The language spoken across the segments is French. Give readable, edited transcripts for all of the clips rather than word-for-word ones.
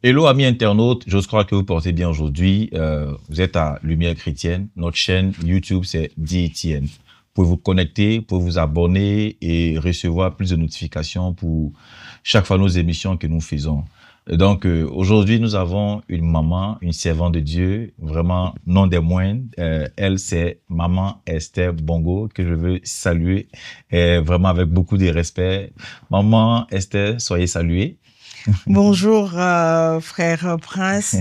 Hello amis internautes, j'ose croire que vous portez bien aujourd'hui. Vous êtes à Lumière Chrétienne. Notre chaîne YouTube, c'est DTN. Vous pouvez vous connecter, vous pouvez vous abonner et recevoir plus de notifications pour chaque fois nos émissions que nous faisons. Donc aujourd'hui, nous avons une maman, une servante de Dieu, vraiment non des moindres. Elle, c'est Maman Esther Bongo, que je veux saluer vraiment avec beaucoup de respect. Maman Esther, soyez saluée. Bonjour, frère Prince.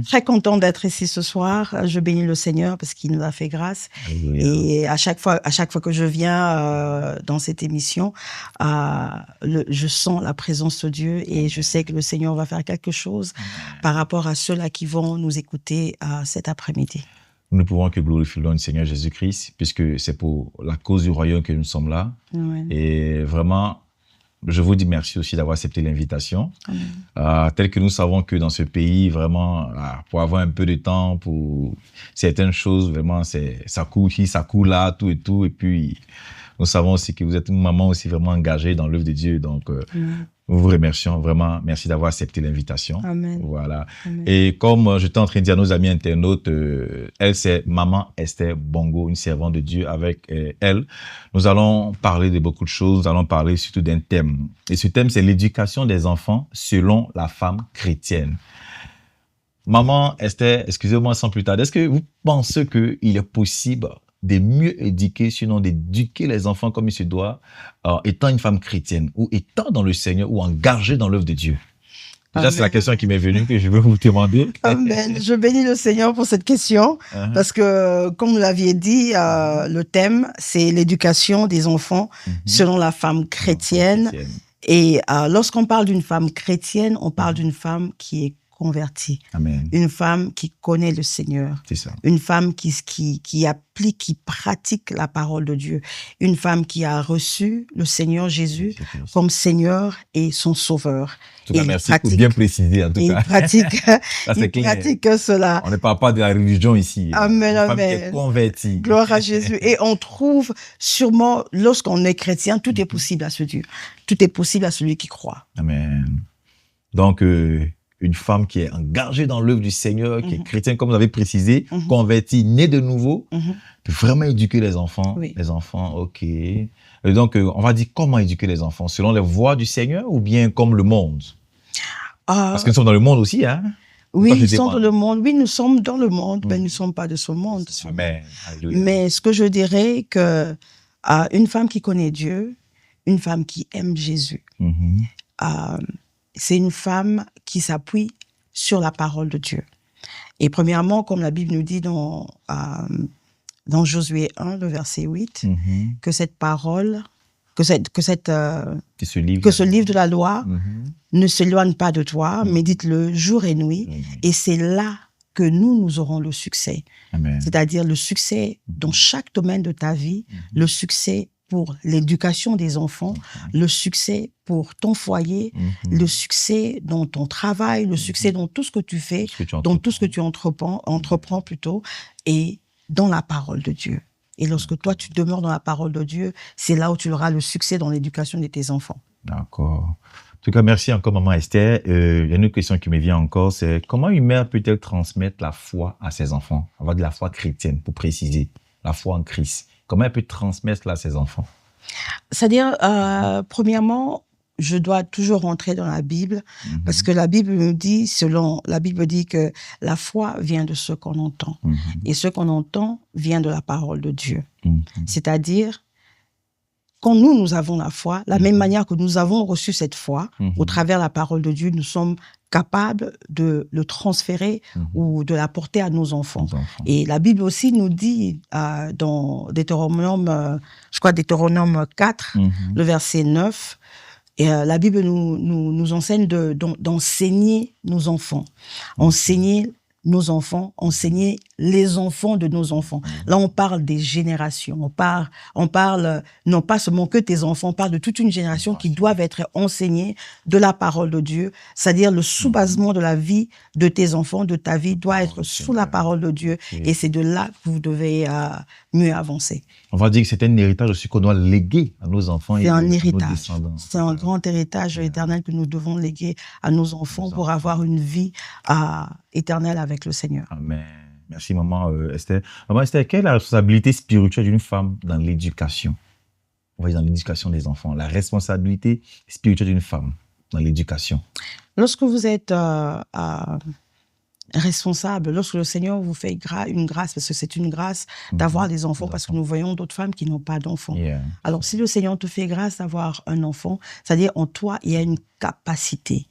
Très content d'être ici ce soir. Je bénis le Seigneur parce qu'il nous a fait grâce. Alléluia. Et à chaque fois que je viens dans cette émission, je sens la présence de Dieu et je sais que le Seigneur va faire quelque chose par rapport à ceux-là qui vont nous écouter cet après-midi. Nous ne pouvons que glorifier le nom du Seigneur Jésus-Christ, puisque c'est pour la cause du royaume que nous sommes là. Ouais. Et vraiment, je vous dis merci aussi d'avoir accepté l'invitation. Tel que nous savons que dans ce pays, vraiment, pour avoir un peu de temps pour certaines choses, vraiment, ça coule ici, ça coule là, tout et tout. Et puis, nous savons aussi que vous êtes une maman aussi vraiment engagée dans l'œuvre de Dieu. Donc, nous vous remercions vraiment. Merci d'avoir accepté l'invitation. Amen. Voilà. Amen. Et comme j'étais en train de dire à nos amis internautes, elle, c'est Maman Esther Bongo, une servante de Dieu. Avec elle, nous allons parler de beaucoup de choses. Nous allons parler surtout d'un thème. Et ce thème, c'est l'éducation des enfants selon la femme chrétienne. Maman Esther, excusez-moi sans plus tarder, est-ce que vous pensez qu'il est possible de mieux éduquer, sinon d'éduquer les enfants comme il se doit, étant une femme chrétienne, ou étant dans le Seigneur, ou engagée dans l'œuvre de Dieu? Déjà, Amen. c'est la question qui m'est venue, que je veux vous demander. Amen. Je bénis le Seigneur pour cette question, parce que, comme vous l'aviez dit, le thème, c'est l'éducation des enfants selon la femme chrétienne. Et lorsqu'on parle d'une femme chrétienne, on parle d'une femme qui est convertie. Amen. Une femme qui connaît le Seigneur. C'est ça. Une femme qui applique, qui pratique la parole de Dieu. Une femme qui a reçu le Seigneur Jésus comme Seigneur et son Sauveur. En tout cas, merci pour bien préciser, en tout cas. Il pratique, Ça, il pratique cela. On ne parle pas de la religion ici. Amen, Une femme qui amen. est convertie. Gloire à Jésus. Et on trouve sûrement, lorsqu'on est chrétien, tout est possible à ce Dieu. Tout est possible à celui qui croit. Amen. Donc, une femme qui est engagée dans l'œuvre du Seigneur, qui est chrétienne, comme vous avez précisé, convertie, née de nouveau, peut vraiment éduquer les enfants. Oui. Les enfants, ok. Et donc, on va dire comment éduquer les enfants? Selon les voies du Seigneur ou bien comme le monde? Parce que nous sommes dans le monde aussi, hein? Oui, Pas que nous je sommes dépende. dans le monde. Oui, nous sommes dans le monde, mais nous ne sommes pas de ce monde. Amen. Alléluia. Mais ce que je dirais que une femme qui connaît Dieu, une femme qui aime Jésus, c'est une femme qui s'appuie sur la parole de Dieu. Et premièrement, comme la Bible nous dit dans Josué 1, le verset 8, que cette parole, que ce livre de la loi ne s'éloigne pas de toi, médite-le jour et nuit, et c'est là que nous aurons le succès. Amen. C'est-à-dire le succès dans chaque domaine de ta vie, le succès pour l'éducation des enfants, le succès pour ton foyer, le succès dans ton travail, le succès dans tout ce que tu fais, dans tout ce que tu entreprends plutôt, et dans la parole de Dieu. Et lorsque toi, tu demeures dans la parole de Dieu, c'est là où tu auras le succès dans l'éducation de tes enfants. D'accord. En tout cas, merci encore, Maman Esther. Il y a une autre question qui me vient encore, c'est comment une mère peut-elle transmettre la foi à ses enfants? Avoir de la foi chrétienne, pour préciser, la foi en Christ. Comment elle peut transmettre cela à ses enfants? C'est-à-dire, premièrement, je dois toujours rentrer dans la Bible, parce que la Bible nous dit, la Bible dit que la foi vient de ce qu'on entend. Et ce qu'on entend vient de la parole de Dieu. C'est-à-dire, quand nous avons la foi, la même manière que nous avons reçu cette foi, au travers de la parole de Dieu, nous sommes capables de le transférer ou de l'apporter à nos enfants. Et la Bible aussi nous dit dans Deutéronome 4, le verset 9, et la Bible nous enseigne d'enseigner nos enfants, enseigner nos enfants, enseigner les enfants de nos enfants. Là, on parle des générations. On parle non pas seulement que tes enfants, on parle de toute une génération qui doivent être enseignés de la parole de Dieu. C'est-à-dire le sous-basement de la vie de tes enfants, de ta vie, doit être sous la parole de Dieu. Et c'est de là que vous devez mieux avancer. On va dire que c'est un héritage aussi qu'on doit léguer à nos enfants et à nos descendants. C'est un grand héritage éternel que nous devons léguer à nos enfants pour avoir une vie éternelle avec le Seigneur. Amen. Merci, maman Esther. Maman Esther, quelle est la responsabilité spirituelle d'une femme dans l'éducation? On va dire dans l'éducation des enfants. La responsabilité spirituelle d'une femme dans l'éducation. Lorsque vous êtes responsable, lorsque le Seigneur vous fait une grâce, parce que c'est une grâce d'avoir des enfants, parce que nous voyons d'autres femmes qui n'ont pas d'enfants. Alors, si le Seigneur te fait grâce d'avoir un enfant, c'est-à-dire en toi, il y a une capacité.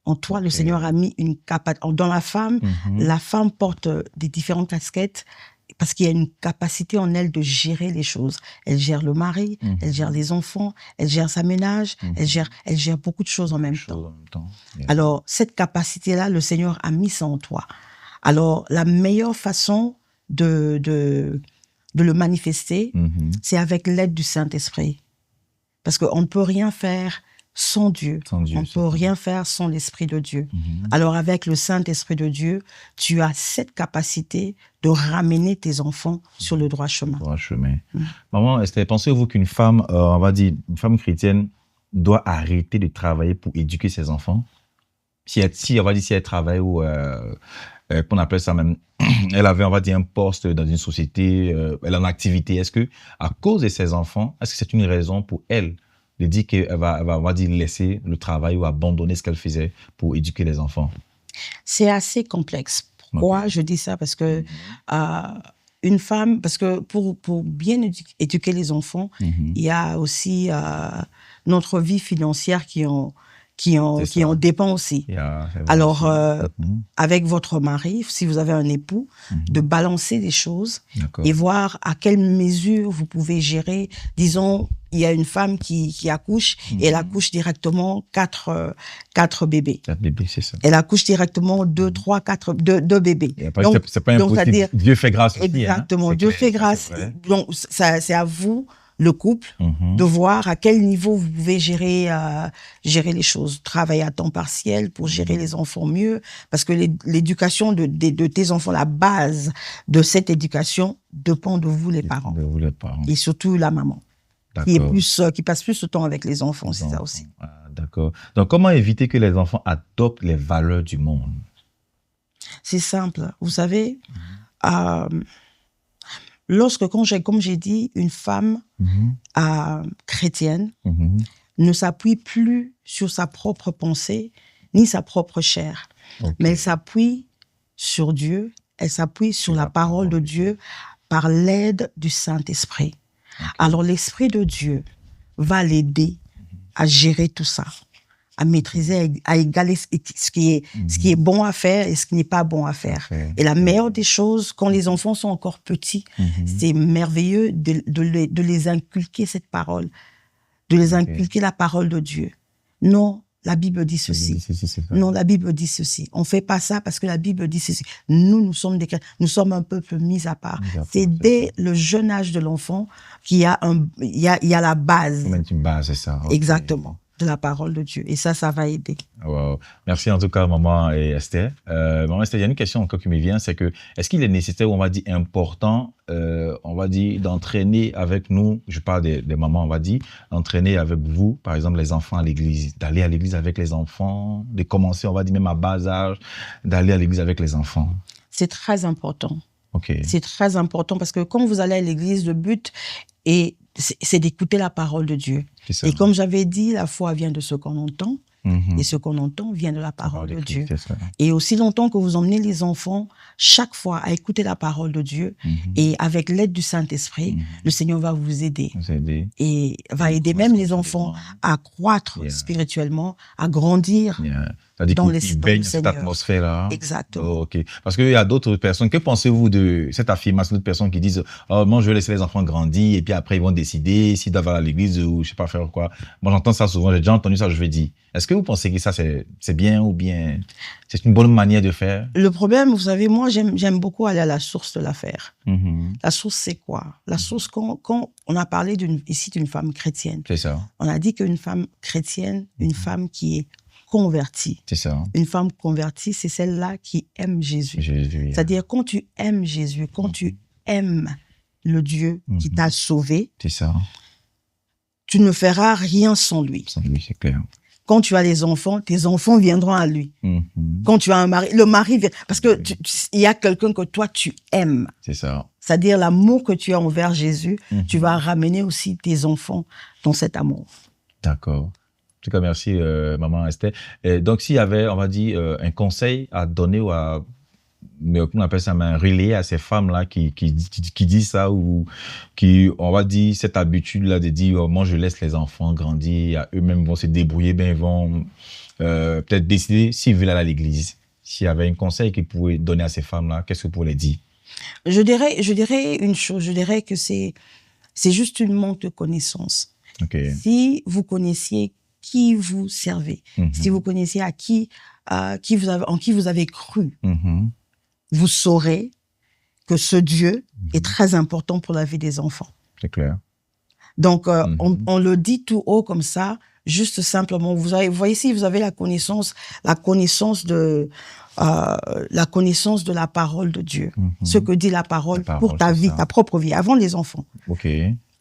En toi, le Seigneur a mis une capacité. Dans la femme porte des différentes casquettes parce qu'il y a une capacité en elle de gérer les choses. Elle gère le mari, elle gère les enfants, elle gère sa ménage, elle gère beaucoup de choses en même temps. Alors, cette capacité-là, le Seigneur a mis ça en toi. Alors, la meilleure façon de le manifester, c'est avec l'aide du Saint-Esprit. Parce qu'on ne peut rien faire sans Dieu. On ne peut rien faire sans l'Esprit de Dieu. Alors, avec le Saint-Esprit de Dieu, tu as cette capacité de ramener tes enfants sur le droit chemin. Maman, Esther, pensez-vous qu'une femme, on va dire, une femme chrétienne, doit arrêter de travailler pour éduquer ses enfants? Si elle travaille ou, qu'on appelle ça même, elle avait, on va dire, un poste dans une société, elle est en activité, est-ce que, à cause de ses enfants, est-ce que c'est une raison pour elle de dire qu'elle va, on va dire, laisser le travail ou abandonner ce qu'elle faisait pour éduquer les enfants? C'est assez complexe. Pourquoi je dis ça? Parce que une femme, parce que pour bien éduquer les enfants, il y a aussi notre vie financière qui en dépend aussi. Alors, avec votre mari, si vous avez un époux, de balancer les choses et voir à quelle mesure vous pouvez gérer. Disons, il y a une femme qui accouche et elle accouche directement 4 bébés. 4 bébés, c'est ça. Elle accouche directement 2 bébés. Donc, c'est pas impossible. Dieu fait grâce aussi. Exactement, Dieu fait grâce. Donc, c'est à vous, le couple, de voir à quel niveau vous pouvez gérer les choses. Travailler à temps partiel pour gérer les enfants mieux. Parce que l'éducation de tes enfants, la base de cette éducation dépend de vous, les parents. De vous, les parents. Et surtout la maman. Qui passe plus de temps avec les enfants, c'est ça aussi. D'accord. Donc, comment éviter que les enfants adoptent les valeurs du monde? C'est simple. Vous savez, comme j'ai dit, une femme chrétienne ne s'appuie plus sur sa propre pensée, ni sa propre chair. Mais elle s'appuie sur Dieu, elle s'appuie sur la parole de Dieu par l'aide du Saint-Esprit. Alors, l'Esprit de Dieu va l'aider à gérer tout ça, à maîtriser, à égaler ce qui est bon à faire et ce qui n'est pas bon à faire. Et la meilleure des choses, quand les enfants sont encore petits, c'est merveilleux de les inculquer cette parole, de les inculquer la parole de Dieu. Non, la Bible dit ceci. Non, la Bible dit ceci. On ne fait pas ça parce que la Bible dit ceci. Nous sommes un peuple mis à part. C'est dès le jeune âge de l'enfant qu'il y a la base. Une base, c'est ça. Exactement. De la parole de Dieu. Et ça va aider. Wow. Merci en tout cas, maman et Esther. Maman Esther, il y a une question encore qui me vient, c'est que, est-ce qu'il est nécessaire, on va dire, important, on va dire, d'entraîner avec nous, je parle des mamans, on va dire, d'entraîner avec vous, par exemple, les enfants à l'église, d'aller à l'église avec les enfants, de commencer, on va dire, même à bas âge, d'aller à l'église avec les enfants? C'est très important. C'est très important parce que quand vous allez à l'église, le but c'est d'écouter la parole de Dieu. Et comme j'avais dit, la foi vient de ce qu'on entend, et ce qu'on entend vient de la parole de Dieu. Et aussi longtemps que vous emmenez les enfants, chaque fois, à écouter la parole de Dieu, et avec l'aide du Saint-Esprit, le Seigneur va vous aider. Et va aider même les enfants à croître spirituellement, à grandir C'est-à-dire dans qu'il baigne cette Seigneur. atmosphère-là. Exactement. Oh, ok. Parce qu'il y a d'autres personnes. Que pensez-vous de cette affirmation d'autres personnes qui disent oh, moi, je vais laisser les enfants grandir et puis après, ils vont décider s'ils doivent aller à l'église ou je sais pas faire quoi. Moi, j'entends ça souvent. J'ai déjà entendu ça, je vais dire. Est-ce que vous pensez que ça, c'est bien ou bien c'est une bonne manière de faire? Le problème, vous savez, moi, j'aime beaucoup aller à la source de l'affaire. Mm-hmm. La source, c'est quoi? La source, quand on a parlé ici d'une femme chrétienne, C'est ça. on a dit qu'une femme chrétienne, une femme qui est convertie. C'est ça. Une femme convertie, c'est celle-là qui aime Jésus. C'est-à-dire, quand tu aimes Jésus, quand tu aimes le Dieu qui t'a sauvé, c'est ça. Tu ne feras rien sans lui. Sans lui, c'est clair. Quand tu as des enfants, tes enfants viendront à lui. Quand tu as un mari, le mari vient. Parce que il y a quelqu'un que toi, tu aimes. C'est ça. C'est-à-dire l'amour que tu as envers Jésus, tu vas ramener aussi tes enfants dans cet amour. D'accord. En tout cas, merci, maman Esther. Et donc, s'il y avait, on va dire, un conseil à donner ou à, mais on appelle ça un relais à ces femmes-là qui disent ça ou qui, on va dire, cette habitude-là de dire, oh, moi, je laisse les enfants grandir, eux-mêmes vont se débrouiller, ben, ils vont peut-être décider s'ils veulent aller à l'église. S'il y avait un conseil qu'ils pouvaient donner à ces femmes-là, qu'est-ce que vous pourriez dire? Je dirais une chose, je dirais que c'est juste une manque de connaissance. Okay. Si vous connaissiez qui vous servez, si vous connaissiez en qui vous avez cru, vous saurez que ce Dieu est très important pour la vie des enfants. C'est clair. Donc, on le dit tout haut comme ça, juste simplement. Vous voyez, si vous avez la connaissance de la parole de Dieu, ce que dit la parole pour ta vie, ta propre vie, avant les enfants. Ok.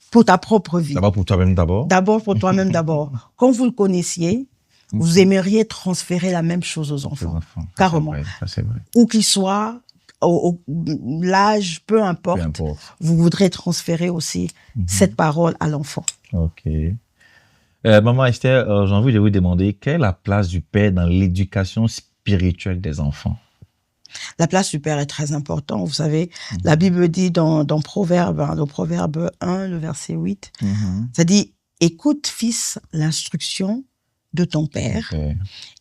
Pour ta propre vie. D'abord pour toi-même d'abord. D'abord pour toi-même d'abord. Quand vous le connaissiez, vous aimeriez transférer la même chose aux enfants. Carrément. C'est vrai. Où qu'ils soient, l'âge, peu importe, vous voudrez transférer aussi cette parole à l'enfant. Ok. Maman Esther, j'ai envie de vous demander, quelle est la place du père dans l'éducation spirituelle des enfants? La place du père est très importante. Vous savez, la Bible dit dans Proverbe, le Proverbe 1, le verset 8, ça dit, écoute, fils, l'instruction de ton père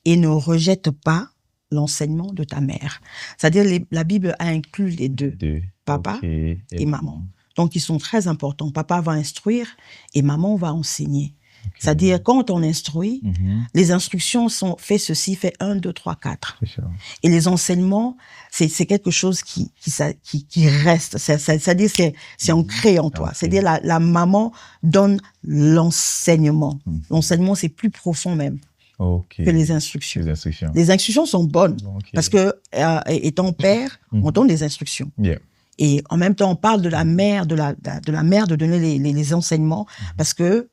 et ne rejette pas l'enseignement de ta mère. C'est-à-dire, la Bible a inclus les deux, papa et maman. Donc, ils sont très importants. Papa va instruire et maman va enseigner. C'est-à-dire, quand on instruit, les instructions sont fais ceci, fais 1, 2, 3, 4. Et les enseignements, c'est quelque chose qui reste. C'est-à-dire, c'est ancré en toi. C'est-à-dire, la maman donne l'enseignement. L'enseignement, c'est plus profond même que les instructions. Les instructions sont bonnes. Parce que, étant père, on donne des instructions. Et en même temps, on parle de la mère, de la mère de donner les enseignements, parce que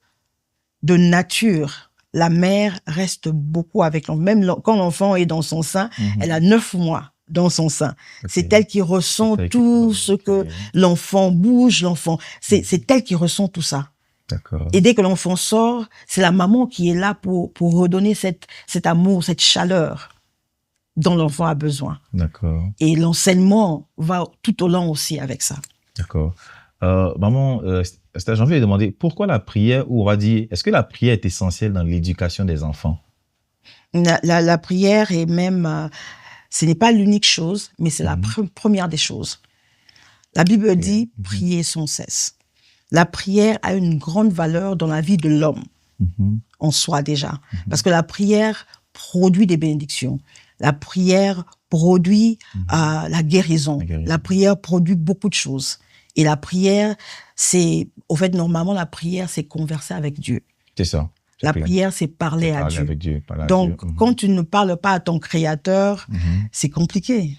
de nature, la mère reste beaucoup avec l'enfant. Même quand l'enfant est dans son sein, elle a 9 mois dans son sein. C'est elle qui ressent tout ce que l'enfant bouge, c'est elle qui ressent tout ça. Et dès que l'enfant sort, c'est la maman qui est là pour redonner cet amour, cette chaleur dont l'enfant a besoin. Et l'enseignement va tout au long aussi avec ça. D'accord. Maman, j'ai envie de demander pourquoi la prière, ou on va dire, est-ce que la prière est essentielle dans l'éducation des enfants? La prière est même, ce n'est pas l'unique chose, mais c'est la première des choses. La Bible dit prier sans cesse. La prière a une grande valeur dans la vie de l'homme, en soi déjà, parce que la prière produit des bénédictions. La prière produit la guérison. La prière produit beaucoup de choses. Et la prière, normalement, la prière, c'est converser avec Dieu. C'est ça. La prière, c'est parler à Dieu. Avec Dieu, donc, quand tu ne parles pas à ton Créateur, c'est compliqué.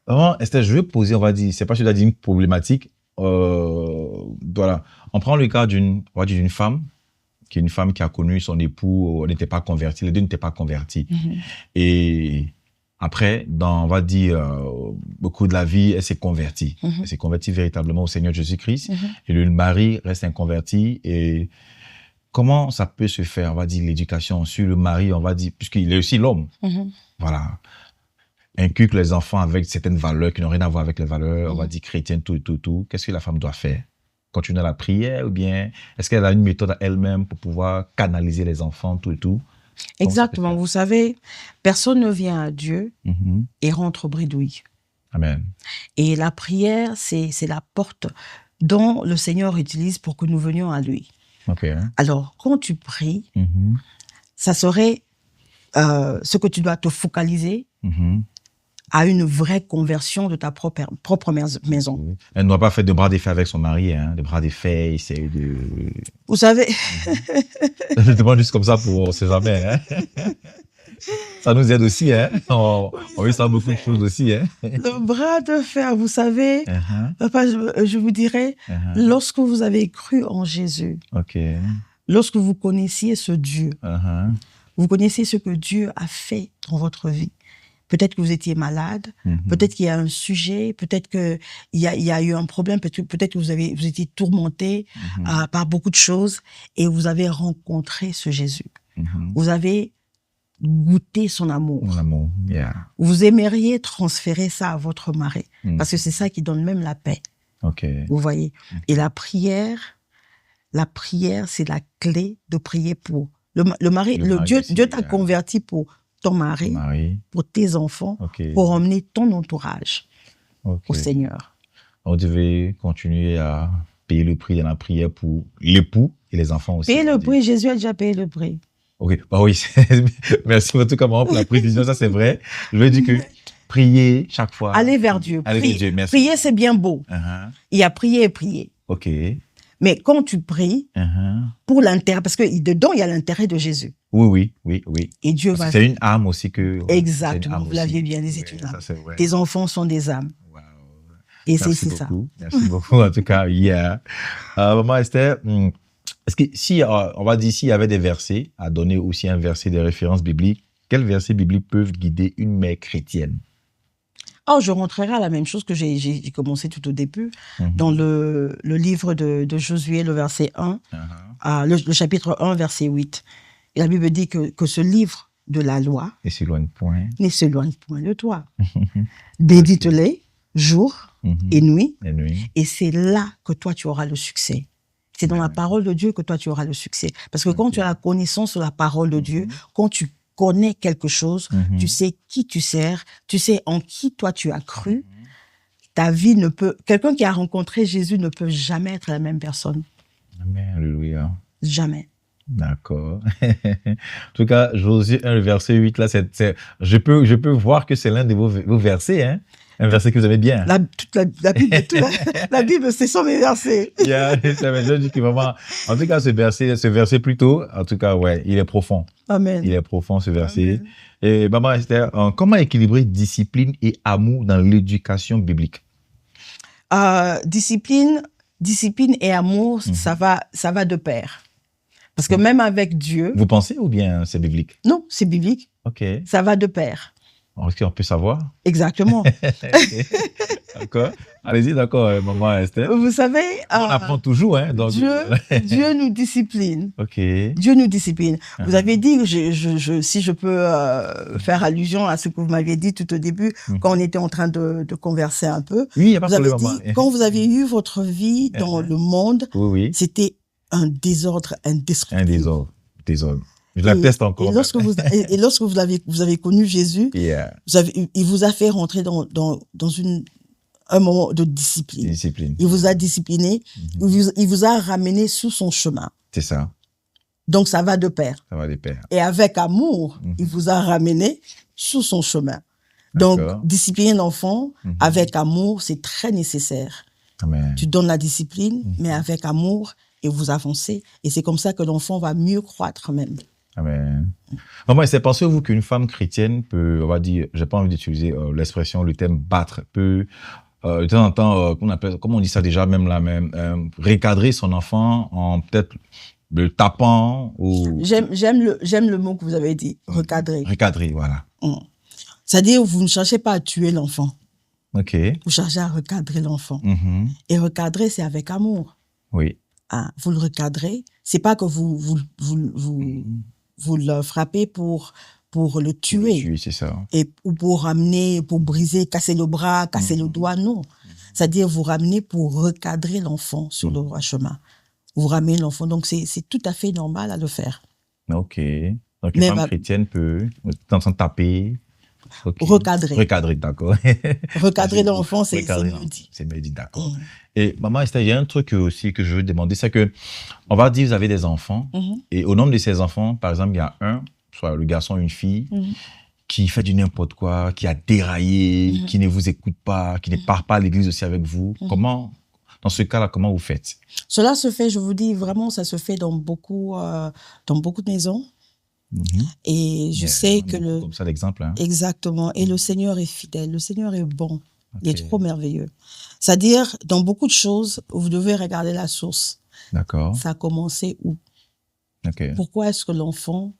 Vraiment, Esther, je vais poser, on va dire, c'est pas que tu as dit une problématique. Voilà. On prend le cas d'une femme, qui est une femme qui a connu son époux, n'était pas converti, les deux n'étaient pas convertis. Et après, on va dire, beaucoup de la vie, elle s'est convertie. Elle s'est convertie véritablement au Seigneur Jésus-Christ. Et le mari reste inconverti. Et comment ça peut se faire, on va dire, l'éducation sur le mari, on va dire, puisqu'il est aussi l'homme. Voilà. Inculque les enfants avec certaines valeurs qui n'ont rien à voir avec les valeurs, on va dire, chrétiennes, tout. Qu'est-ce que la femme doit faire? continuer dans la prière ou bien est-ce qu'elle a une méthode à elle-même pour pouvoir canaliser les enfants, tout et tout? Exactement. Vous savez, personne ne vient à Dieu Mhm. et rentre bredouille. Amen. Et la prière, c'est la porte dont le Seigneur utilise pour que nous venions à lui. OK. Alors, quand tu pries, Mhm. ça serait ce que tu dois te focaliser Mhm. à une vraie conversion de ta propre maison. Elle ne doit pas faire de bras de fer avec son mari, hein, de bras de fer, essayer de... Vous savez, Je demande juste comme ça pour, on sait jamais, hein. Ça nous aide aussi, hein. On veut savoir beaucoup de choses aussi, hein. le bras de fer, vous savez, Uh-huh. papa, je vous dirais, Uh-huh. lorsque vous avez cru en Jésus, OK. lorsque vous connaissiez ce Dieu, Uh-huh. vous connaissiez ce que Dieu a fait dans votre vie. Peut-être que vous étiez malade, Mhm. peut-être qu'il y a un sujet, peut-être qu'il y a eu un problème, peut-être que vous étiez tourmenté Mhm. par beaucoup de choses et vous avez rencontré ce Jésus. Mhm. Vous avez goûté son amour. Mon amour, yeah. Vous aimeriez transférer ça à votre mari Mhm. parce que c'est ça qui donne même la paix. OK. Vous voyez. Et la prière, c'est la clé de prier pour le mari. Le mari Dieu aussi, t'a yeah. converti pour ton mari, Marie. pour tes enfants, OK. pour emmener ton entourage OK. au Seigneur. On devait continuer à payer le prix dans la prière pour l'époux et les enfants aussi. Payer on le dit. prix, Jésus a déjà payé le prix. OK. Bah oui, merci en tout cas maman, pour la précision, ça c'est vrai. Je veux dire que prier chaque fois. Aller vers Dieu. Aller vers Dieu, merci. Prier, c'est bien beau. Uh-huh. Il y a prier et prier. OK. Mais quand tu pries, Uh-huh. pour l'intérêt, parce que dedans, il y a l'intérêt de Jésus. Oui, oui, oui, oui. Et Dieu Parce va... que c'est une âme aussi que... Exactement, c'est une âme vous l'aviez aussi. bien dit, Oui, c'est une âme. ça c'est vrai. Tes enfants sont des âmes. Wow. Et c'est Merci ça. beaucoup. Merci beaucoup, en tout cas, yeah. Maman Esther, est-ce que si, on va dire, s'il y avait des versets, à donner aussi un verset de référence biblique, quels versets bibliques peuvent guider une mère chrétienne? Oh, je rentrerai à la même chose que j'ai commencé tout au début, Mhm. dans le livre de Josué, le verset 1, Uh-huh. le chapitre 1, verset 8. Et la Bible dit que ce livre de la loi Et s'éloigne point. ne s'éloigne point de toi. Médite-les jour Mhm. et nuit, Et nuit. et c'est là que toi, tu auras le succès. C'est dans la Amen. parole de Dieu que toi, tu auras le succès. Parce que quand Ok. tu as la connaissance de la parole de Dieu, quand tu connais quelque chose, Mhm. tu sais qui tu sers, tu sais en qui toi tu as cru, ta vie ne peut... Quelqu'un qui a rencontré Jésus ne peut jamais être la même personne. Amen. Alléluia. Jamais. D'accord. En tout cas, Josué 1, le verset 8, là, je peux voir que c'est l'un de vos versets, hein? Un verset que vous aimez bien. La Bible, la Bible, ce sont mes versets. Yeah, je dis que vraiment, en tout cas, ce verset plutôt, en tout cas, ouais, il est profond. Amen. Il est profond, ce verset. Amen. Et maman Esther, comment équilibrer discipline et amour dans l'éducation biblique? Discipline et amour, ça va de pair. Parce que même avec Dieu, Vous pensez ou bien c'est biblique? non, c'est biblique, Ok. ça va de pair. Est-ce qu'on peut savoir? Exactement. D'accord. Allez-y, d'accord, maman Esther. Vous savez, On apprend toujours, hein. Donc... Dieu nous discipline. Ok. Dieu nous discipline. Vous avez dit, si je peux faire allusion à ce que vous m'aviez dit tout au début, quand on était en train de converser un peu. Oui, il n'y a pas de Vous avez problème, dit, maman. quand vous avez eu votre vie dans le monde, Oui, oui. c'était un désordre indescriptible. Un désordre. Je l'atteste encore. Et lorsque vous avez connu Jésus, Yeah. il vous a fait rentrer dans un moment de discipline. Discipline. Il vous a discipliné, il vous a ramené sous son chemin. C'est ça. Donc ça va de pair. Ça va de pair. Et avec amour, il vous a ramené sous son chemin. Donc D'accord. discipliner l'enfant avec amour, c'est très nécessaire. Amen. Tu donnes la discipline, mais avec amour, et vous avancez. Et c'est comme ça que l'enfant va mieux croître même. Amen. Maman, pensez-vous qu'une femme chrétienne peut, on va dire, j'ai pas envie d'utiliser l'expression, le terme battre, peut de temps en temps, comment on dit ça déjà, recadrer son enfant en peut-être le tapant ou... J'aime le mot que vous avez dit, recadrer. Recadrer, voilà. C'est-à-dire, vous ne cherchez pas à tuer l'enfant. Ok. Vous cherchez à recadrer l'enfant. Mhm. Et recadrer, c'est avec amour. Oui. Vous le recadrez, c'est pas que vous le frappez pour le tuer. Oui, c'est ça. Ou pour briser, casser le bras, casser le doigt, non. C'est-à-dire, vous ramenez pour recadrer l'enfant sur le droit chemin. Vous ramenez l'enfant. Donc, c'est tout à fait normal à le faire. OK. Donc, une femme chrétienne peut, en train de taper. Okay. Recadrer, d'accord. Recadrer l'enfant, c'est mieux dit. C'est mieux dit, d'accord. Et maman Esther, il y a un truc aussi que je veux demander, c'est que, on va dire, vous avez des enfants, et au nombre de ces enfants, par exemple, il y a un, soit le garçon ou une fille, qui fait du n'importe quoi, qui a déraillé, qui ne vous écoute pas, qui ne part pas à l'église aussi avec vous. Comment, dans ce cas-là, comment vous faites? Cela se fait, je vous dis, vraiment, ça se fait dans beaucoup de maisons. Et je sais que comme ça l'exemple. Hein. Exactement. Et le Seigneur est fidèle. Le Seigneur est bon. Il est trop merveilleux. C'est-à-dire, dans beaucoup de choses, vous devez regarder la source. D'accord. Ça a commencé où? Pourquoi est-ce que l'enfant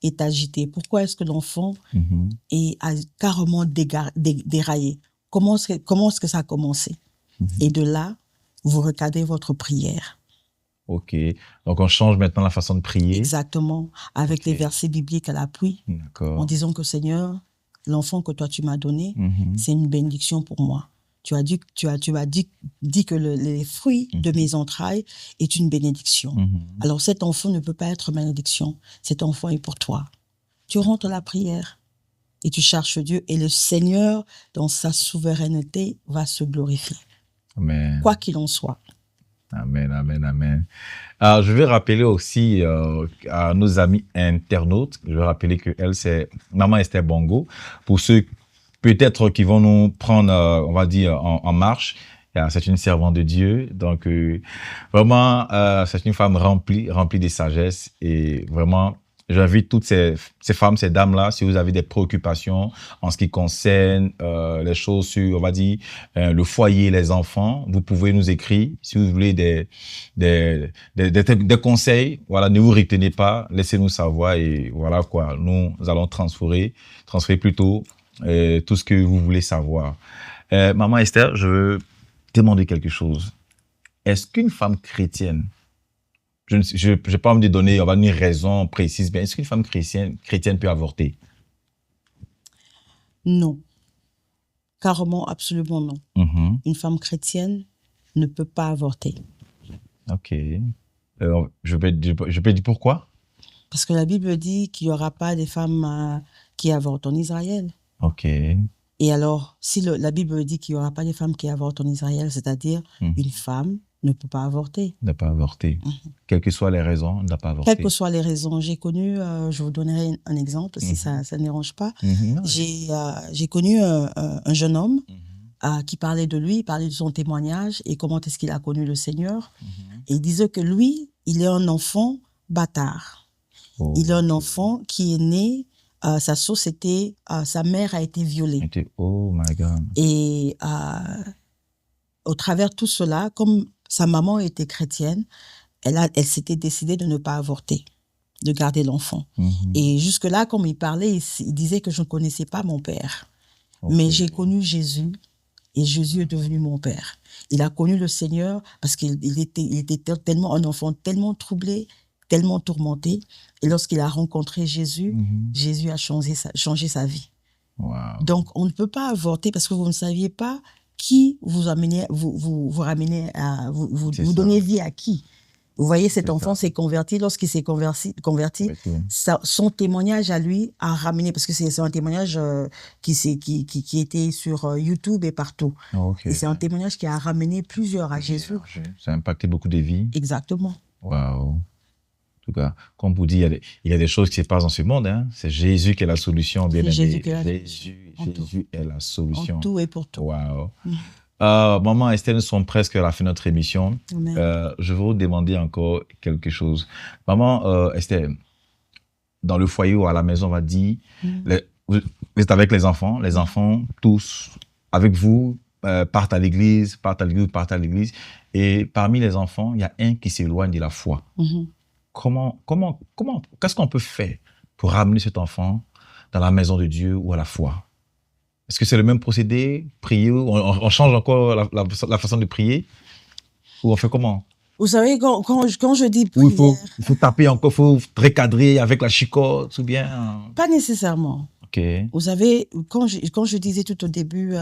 est agité? Pourquoi est-ce que l'enfant a carrément déraillé? Comment est-ce que ça a commencé? Et de là, vous recadrez votre prière. OK. Donc, on change maintenant la façon de prier. Exactement. Avec les versets bibliques à l'appui. En disant que Seigneur, l'enfant que toi tu m'as donné, c'est une bénédiction pour moi. Tu as dit que les fruits de mes entrailles est une bénédiction. Alors, cet enfant ne peut pas être malédiction. Cet enfant est pour toi. Tu rentres à la prière et tu cherches Dieu et le Seigneur, dans sa souveraineté, va se glorifier. Amen. Quoi qu'il en soit. Amen, amen, amen. Alors, je vais rappeler aussi à nos amis internautes, je vais rappeler que elle, c'est Maman Esther Bongo. Pour ceux peut-être qui vont nous prendre, on va dire, en marche, c'est une servante de Dieu. Donc, vraiment, c'est une femme remplie de sagesse et vraiment, j'invite toutes ces femmes, ces dames-là, si vous avez des préoccupations en ce qui concerne les choses sur, on va dire, le foyer, les enfants, vous pouvez nous écrire. Si vous voulez des conseils, voilà, ne vous retenez pas, laissez-nous savoir et voilà quoi, nous allons transférer plutôt tout ce que vous voulez savoir. Maman Esther, je veux demander quelque chose. Est-ce qu'une femme chrétienne, je n'ai pas envie de donner, on va dire, une raison précise, mais est-ce qu'une femme chrétienne peut avorter? Non. Carrément, absolument non. Une femme chrétienne ne peut pas avorter. OK. Je peux dire pourquoi? Parce que la Bible dit qu'il n'y aura pas des femmes qui avortent en Israël. OK. Et alors, si la Bible dit qu'il n'y aura pas de femmes qui avortent en Israël, c'est-à-dire une femme ne peut pas avorter. Ne pas avorter. Quelles que soient les raisons, ne pas avorter. Quelles que soient les raisons. J'ai connu, je vous donnerai un exemple, si ça ne dérange pas. J'ai connu un jeune homme qui parlait de lui, il parlait de son témoignage et comment est-ce qu'il a connu le Seigneur. Et il disait que lui, il est un enfant bâtard. Il est un enfant qui est né... sa source était, sa mère a été violée. Oh my God. Et au travers de tout cela, comme sa maman était chrétienne, elle s'était décidée de ne pas avorter, de garder l'enfant. Et jusque-là, comme il parlait, il disait que je ne connaissais pas mon père. Mais j'ai connu Jésus et Jésus est devenu mon père. Il a connu le Seigneur parce qu'il était tellement un enfant tellement troublé, tellement tourmenté. Et lorsqu'il a rencontré Jésus, Jésus a changé sa vie. Wow. Donc, on ne peut pas avorter parce que vous ne saviez pas qui vous amenez, vous ramenez à, vous donnez vie à qui. Vous voyez, cet enfant s'est converti. Lorsqu'il s'est converti, son témoignage à lui a ramené, parce que c'est un témoignage qui était sur YouTube et partout. Et c'est un témoignage qui a ramené plusieurs à Jésus. Ça a impacté beaucoup de vies. Exactement. Waouh. En tout cas, comme vous dites, il y a des choses qui se passent dans ce monde. Hein. C'est Jésus qui est la solution. Bien aimé. Jésus est la solution. En tout et pour tout. Waouh. Maman Esther, nous sommes presque à la fin de notre émission. Je veux vous demander encore quelque chose. Maman Esther, dans le foyer ou à la maison, on va dire, vous êtes avec les enfants tous avec vous, partent à l'église. Et parmi les enfants, il y a un qui s'éloigne de la foi. Qu'est-ce qu'on peut faire pour ramener cet enfant dans la maison de Dieu ou à la foi? Est-ce que c'est le même procédé, prier, on change encore la façon de prier? Ou on fait comment? Vous savez, quand je dis prière... Il faut taper encore, il faut recadrer avec la chicotte ou bien... Pas nécessairement. OK. Vous savez, quand je disais tout au début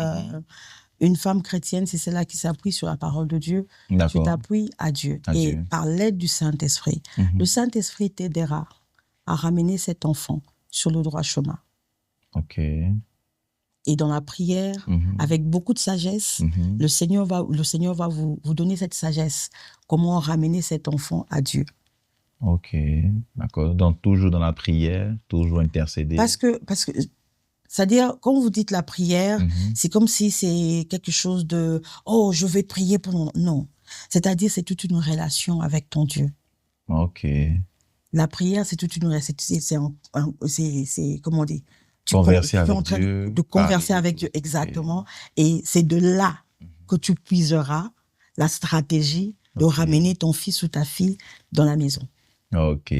Une femme chrétienne, c'est celle-là qui s'appuie sur la parole de Dieu. Tu t'appuies à Dieu. Et par l'aide du Saint-Esprit, le Saint-Esprit t'aidera à ramener cet enfant sur le droit chemin. OK. Et dans la prière, avec beaucoup de sagesse, le Seigneur va vous donner cette sagesse. Comment ramener cet enfant à Dieu. OK, d'accord. Donc, toujours dans la prière, toujours intercéder. Parce que c'est-à-dire, quand vous dites la prière, c'est comme si c'est quelque chose de « Oh, je vais prier pour mon... » Non. C'est-à-dire, c'est toute une relation avec ton Dieu. OK. La prière, c'est toute une relation. C'est comment on dit? Converser avec Dieu. De converser avec Dieu, exactement. Et c'est de là que tu puiseras la stratégie de ramener ton fils ou ta fille dans la maison. OK.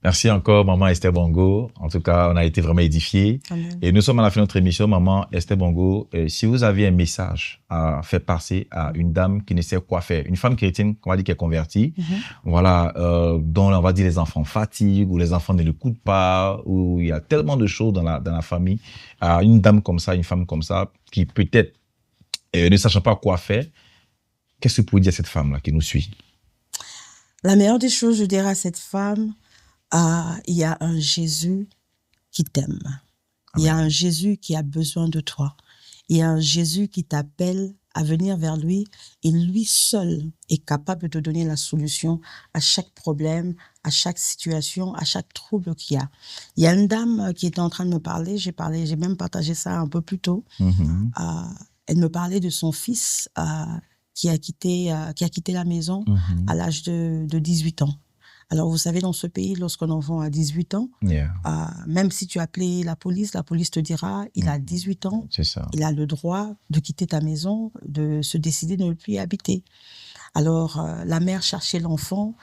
Merci encore, Maman Esther Bongo. En tout cas, on a été vraiment édifiés. Amen. Et nous sommes à la fin de notre émission, Maman Esther Bongo. Si vous aviez un message à faire passer à une dame qui ne sait quoi faire, une femme chrétienne, on va dire, qui est convertie, voilà, dont on va dire les enfants fatiguent ou les enfants ne l'écoutent pas, ou il y a tellement de choses dans la famille, à une dame comme ça, une femme comme ça, qui peut-être ne sachant pas quoi faire, qu'est-ce que vous pouvez dire à cette femme-là qui nous suit? La meilleure des choses, je dirais à cette femme, il y a un Jésus qui t'aime. Il y a un Jésus qui a besoin de toi. Il y a un Jésus qui t'appelle à venir vers lui et lui seul est capable de te donner la solution à chaque problème, à chaque situation, à chaque trouble qu'il y a. Il y a une dame qui était en train de me parler, j'ai même partagé ça un peu plus tôt. Elle me parlait de son fils qui a quitté la maison à l'âge de 18 ans. Alors, vous savez, dans ce pays, lorsqu'un enfant a 18 ans, même si tu as appelé la police te dira, il a 18 ans, il a le droit de quitter ta maison, de se décider de ne plus y habiter. Alors, la mère cherchait l'enfant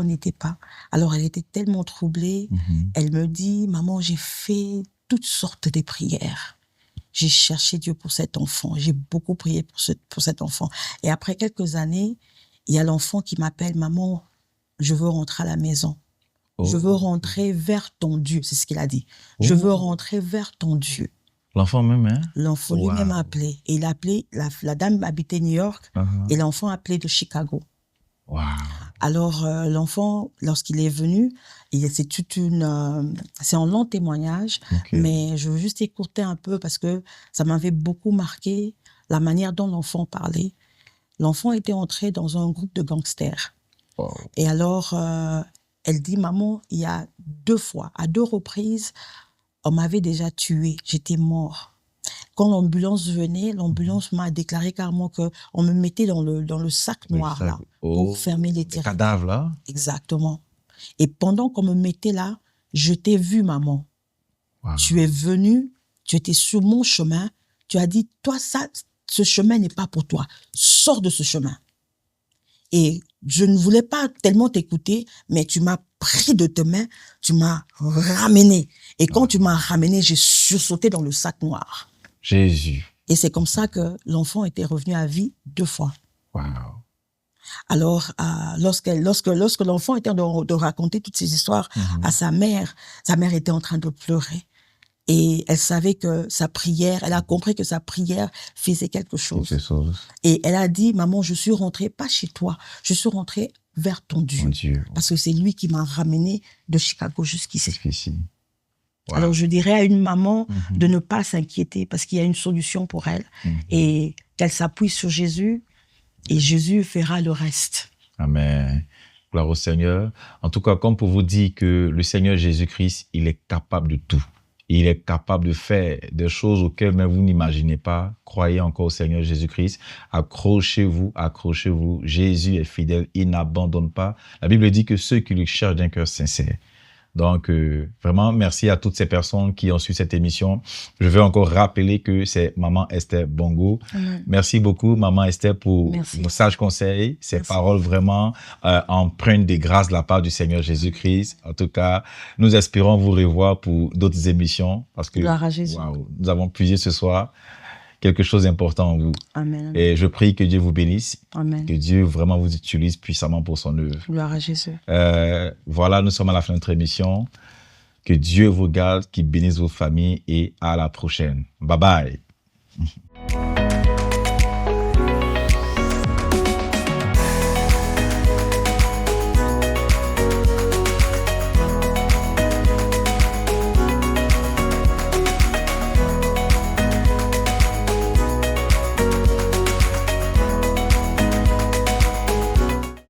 n'était pas. Alors, elle était tellement troublée, elle me dit, maman, j'ai fait toutes sortes de prières. J'ai cherché Dieu pour cet enfant, j'ai beaucoup prié pour cet enfant. Et après quelques années, il y a l'enfant qui m'appelle, maman, je veux rentrer à la maison. Je veux rentrer vers ton Dieu. C'est ce qu'il a dit. Je veux rentrer vers ton Dieu. L'enfant même, hein? L'enfant lui-même a appelé. Et il a appelé, la dame habitait New York et l'enfant a appelé de Chicago. Wow. Alors, l'enfant, lorsqu'il est venu, c'est un long témoignage, mais je veux juste écourter un peu parce que ça m'avait beaucoup marqué la manière dont l'enfant parlait. L'enfant était entré dans un groupe de gangsters. Wow. Et alors, elle dit, maman, il y a 2 fois, à 2 reprises, on m'avait déjà tué, j'étais mort. Quand l'ambulance venait, l'ambulance m'a déclaré carrément qu'on me mettait dans le sac noir là, pour fermer les tirs. Cadavre là? Exactement. Et pendant qu'on me mettait là, je t'ai vu, maman. Wow. Tu es venue, tu étais sur mon chemin, tu as dit, toi, ce chemin n'est pas pour toi, sors de ce chemin. Et je ne voulais pas tellement t'écouter, mais tu m'as pris de tes mains, tu m'as ramené. Et quand tu m'as ramené, j'ai sursauté dans le sac noir. Jésus. Et c'est comme ça que l'enfant était revenu à vie 2 fois. Wow. Alors, lorsque l'enfant était de raconter toutes ces histoires à sa mère était en train de pleurer. Et elle savait que sa prière, elle a compris que sa prière faisait quelque chose. Et elle a dit, maman, je suis rentrée pas chez toi, je suis rentrée vers ton Dieu. Parce que c'est lui qui m'a ramené de Chicago jusqu'ici. Wow. Alors, je dirais à une maman de ne pas s'inquiéter parce qu'il y a une solution pour elle et qu'elle s'appuie sur Jésus et Jésus fera le reste. Amen. Gloire au Seigneur. En tout cas, comme pour vous dire que le Seigneur Jésus-Christ, il est capable de tout. Il est capable de faire des choses auxquelles même vous n'imaginez pas. Croyez encore au Seigneur Jésus-Christ. Accrochez-vous, accrochez-vous. Jésus est fidèle, il n'abandonne pas. La Bible dit que ceux qui le cherchent d'un cœur sincère. Donc, vraiment, merci à toutes ces personnes qui ont suivi cette émission. Je veux encore rappeler que c'est Maman Esther Bongo. Merci beaucoup, Maman Esther, pour vos sages conseils, ces paroles vraiment empreintes de grâce de la part du Seigneur Jésus-Christ. En tout cas, nous espérons vous revoir pour d'autres émissions parce que nous avons puisé ce soir quelque chose d'important en vous. Amen. Et je prie que Dieu vous bénisse. Amen. Que Dieu vraiment vous utilise puissamment pour son œuvre. Gloire à Jésus. Voilà, nous sommes à la fin de notre émission. Que Dieu vous garde, qu'il bénisse vos familles et à la prochaine. Bye bye.